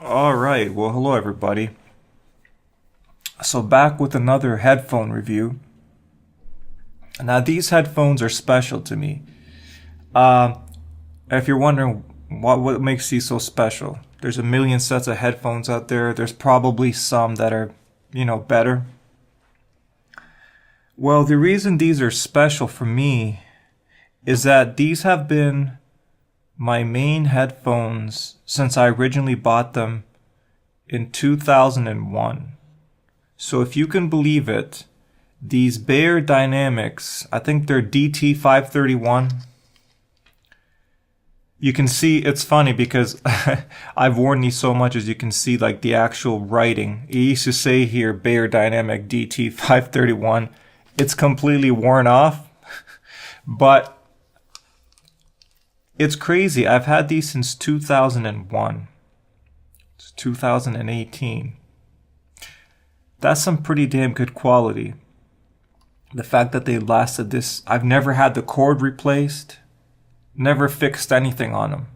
All right, well, hello everybody. So back with another headphone review. Now these headphones are special to me. Uh, if you're wondering what makes these so special, there's a million sets of headphones out there. There's probably some that are, better. Well, the reason these are special for me is that these have been my main headphones since I originally bought them in 2001. So if you can believe it, these Beyerdynamics, I think they're DT531. You can see, it's funny because I've worn these so much, as you can see, like the actual writing. It used to say here Beyerdynamic DT531. It's completely worn off, but it's crazy. I've had these since 2001. It's 2018. That's some pretty damn good quality. The fact that they lasted this, I've never had the cord replaced, never fixed anything on them.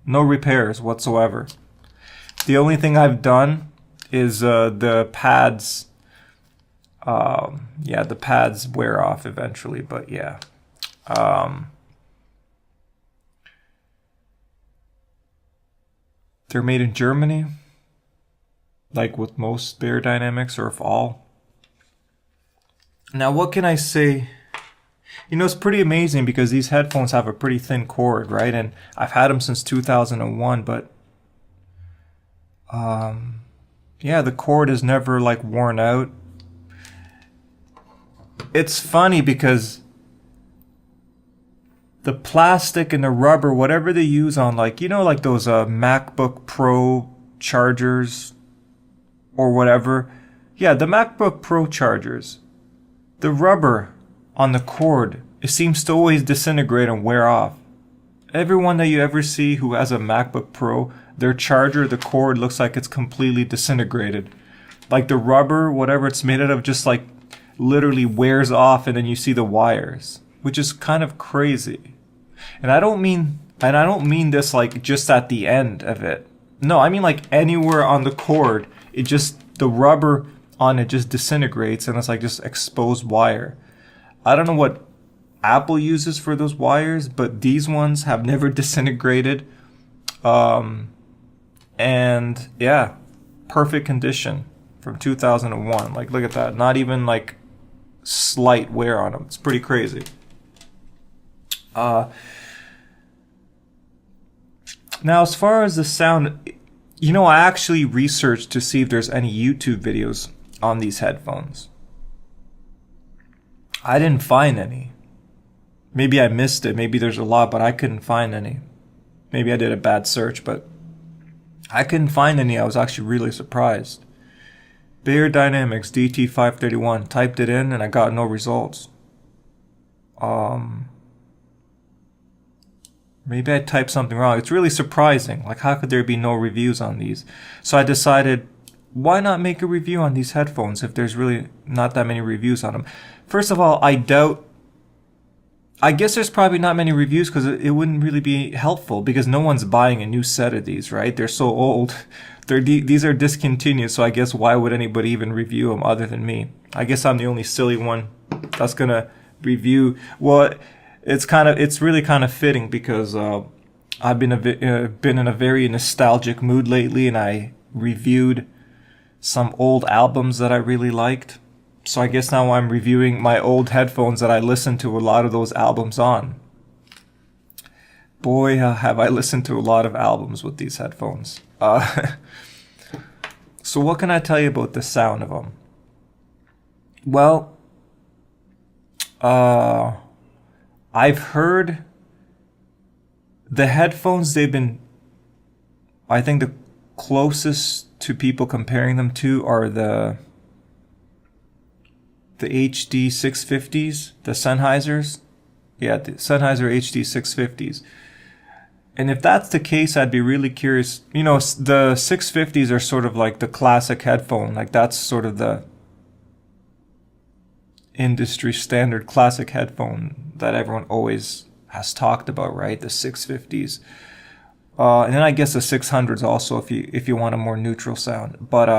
No repairs whatsoever. The only thing I've done is the pads, the pads wear off eventually, but yeah. They're made in Germany, like with most Beyerdynamics, or if all. Now, what can I say? It's pretty amazing because these headphones have a pretty thin cord, right? And I've had them since 2001, but the cord is never like worn out. It's funny because the plastic and the rubber, whatever they use on like those MacBook Pro chargers or whatever. Yeah, the MacBook Pro chargers. The rubber on the cord, it seems to always disintegrate and wear off. Everyone that you ever see who has a MacBook Pro, their charger, the cord looks like it's completely disintegrated. Like the rubber, whatever it's made out of, just like literally wears off, and then you see the wires, which is kind of crazy. And I don't mean this like just at the end of it. No, I mean like anywhere on the cord, the rubber on it just disintegrates, and it's like just exposed wire. I don't know what Apple uses for those wires, but these ones have never disintegrated. And yeah, perfect condition from 2001. Like, look at that. Not even like slight wear on them. It's pretty crazy. Now, as far as the sound, I actually researched to see if there's any YouTube videos on these headphones. I didn't find any. Maybe I missed it. Maybe there's a lot, but I couldn't find any. Maybe I did a bad search, but I couldn't find any. I was actually really surprised. Beyerdynamics DT531. Typed it in and I got no results. Maybe I typed something wrong. It's really surprising. Like, how could there be no reviews on these? So I decided, why not make a review on these headphones if there's really not that many reviews on them? First of all, I guess there's probably not many reviews because it wouldn't really be helpful because no one's buying a new set of these, right? They're so old. These are discontinued, so I guess why would anybody even review them other than me? I guess I'm the only silly one that's gonna review. Well, it's really kind of fitting because I've been in a very nostalgic mood lately, and I reviewed some old albums that I really liked. So I guess now I'm reviewing my old headphones that I listened to a lot of those albums on. Boy, have I listened to a lot of albums with these headphones. So what can I tell you about the sound of them? Well, I've heard the headphones I think the closest to people comparing them to are the HD 650s, the Sennheisers. Yeah, the Sennheiser HD 650s. And if that's the case, I'd be really curious. The 650s are sort of like the classic headphone. Like, that's sort of the industry standard classic headphone that everyone always has talked about, right? The 650s. And then I guess the 600s also if you want a more neutral sound. But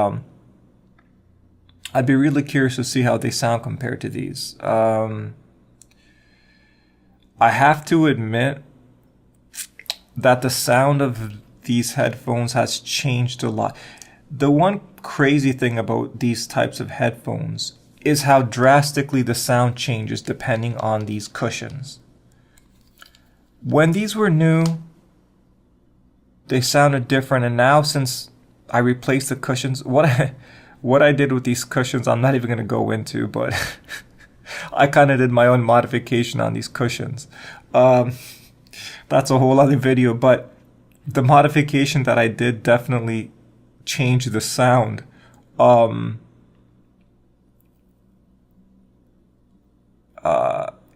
I'd be really curious to see how they sound compared to these. I have to admit that the sound of these headphones has changed a lot. The one crazy thing about these types of headphones is how drastically the sound changes depending on these cushions. When these were new, they sounded different, and now since I replaced the cushions, what I did with these cushions, I'm not even going to go into, but I kind of did my own modification on these cushions. That's a whole other video, but the modification that I did definitely changed the sound.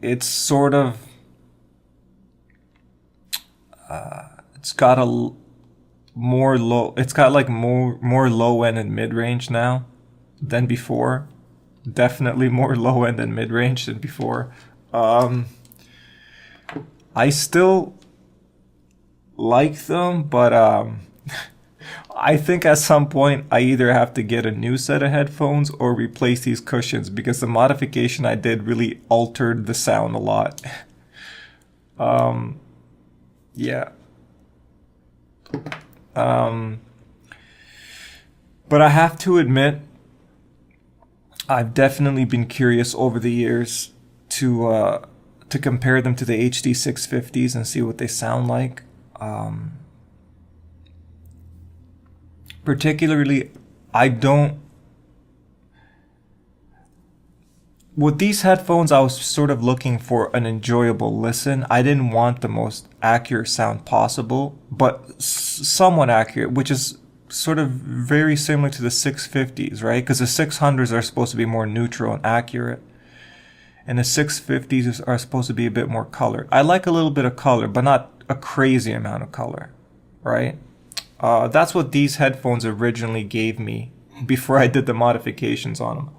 It's sort of, it's got a more low, it's got like more low end and mid range now than before. Definitely more low end and mid range than before. I still like them, but I think at some point I either have to get a new set of headphones or replace these cushions, because the modification I did really altered the sound a lot. Yeah. But I have to admit, I've definitely been curious over the years to compare them to the HD 650s and see what they sound like. Particularly, with these headphones, I was sort of looking for an enjoyable listen. I didn't want the most accurate sound possible, but somewhat accurate, which is sort of very similar to the 650s, right? Because the 600s are supposed to be more neutral and accurate, and the 650s are supposed to be a bit more colored. I like a little bit of color, but not a crazy amount of color, right? That's what these headphones originally gave me before I did the modifications on them.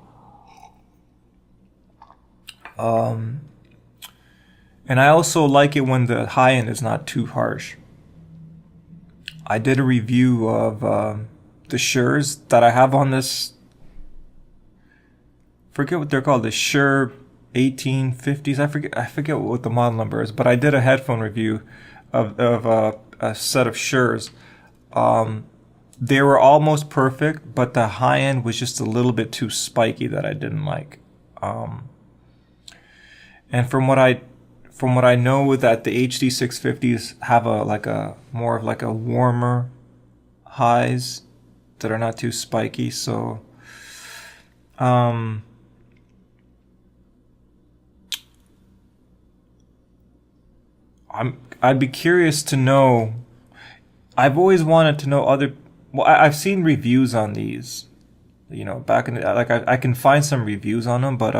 And I also like it when the high end is not too harsh. I did a review of the Shure's that I have on this, forget what they're called, the Shure 1850s. I forget what the model number is, but I did a headphone review of a set of Shure's. They were almost perfect, but the high end was just a little bit too spiky that I didn't like. And from what I know, that the HD 650s have a more of like a warmer highs that are not too spiky. So, I'd be curious to know. I've always wanted to know I've seen reviews on these, back in I can find some reviews on them, but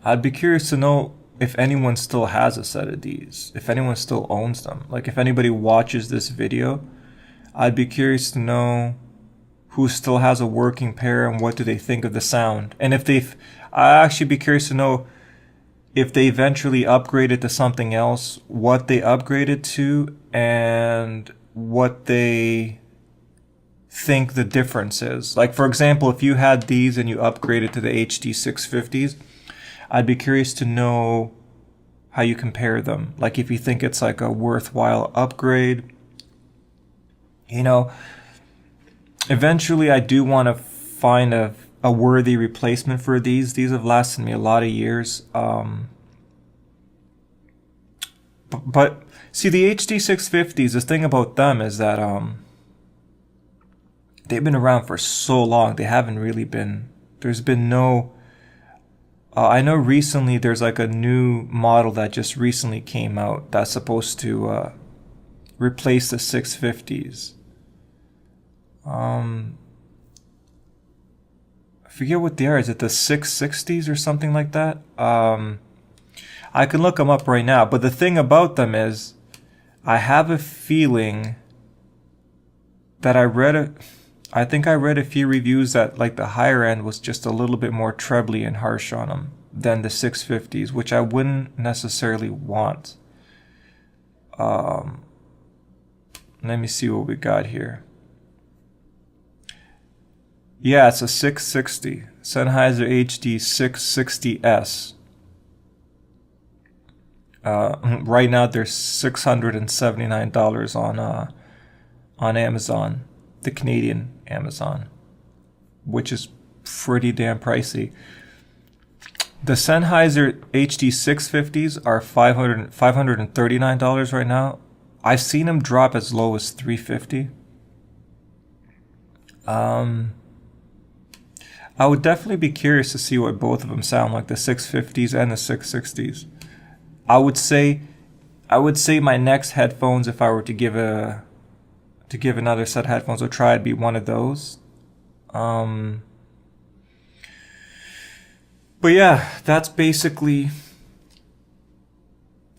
I'd be curious to know if anyone still has a set of these, if anyone still owns them. Like, if anybody watches this video, I'd be curious to know who still has a working pair and what do they think of the sound. And I'd actually be curious to know if they eventually upgraded to something else, what they upgraded to, and what they think the difference is. Like, for example, if you had these and you upgraded to the HD 650s, I'd be curious to know how you compare them. Like, if you think it's like a worthwhile upgrade. Eventually I do want to find a worthy replacement for these. These have lasted me a lot of years. But see, the HD 650s, the thing about them is that they've been around for so long. They haven't really been, there's been no, I know recently there's like a new model that just recently came out that's supposed to replace the 650s. I forget what they are. Is it the 660s or something like that? I can look them up right now. But the thing about them is, I have a feeling that I think I read a few reviews that like the higher end was just a little bit more trebly and harsh on them than the 650s, which I wouldn't necessarily want. Let me see what we got here. Yeah, it's a 660. Sennheiser HD 660S. Right now they're $679 on Amazon, the Canadian Amazon, which is pretty damn pricey. The Sennheiser HD 650s are $539 right now. I've seen them drop as low as $350. I would definitely be curious to see what both of them sound like, the 650s and the 660s. I would say my next headphones, if I were to give another set of headphones a try, it'd be one of those. But yeah, that's basically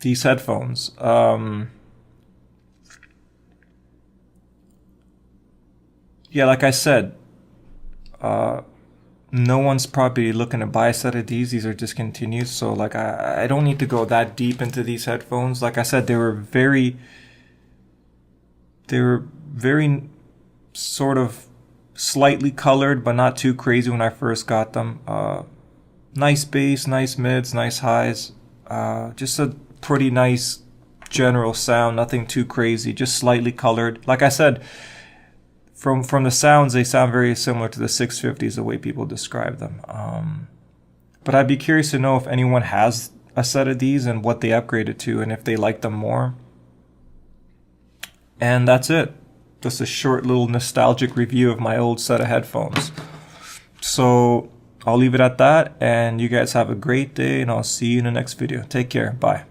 these headphones. Yeah, like I said, no one's probably looking to buy a set of these. These are discontinued, so like I don't need to go that deep into these headphones. Like I said, they were very sort of slightly colored, but not too crazy when I first got them. Nice bass, nice mids, nice highs. Just a pretty nice general sound, nothing too crazy, just slightly colored. Like I said, from the sounds, they sound very similar to the 650s, the way people describe them. But I'd be curious to know if anyone has a set of these and what they upgraded to and if they like them more. And that's it. Just a short little nostalgic review of my old set of headphones. So I'll leave it at that, and you guys have a great day, and I'll see you in the next video. Take care. Bye.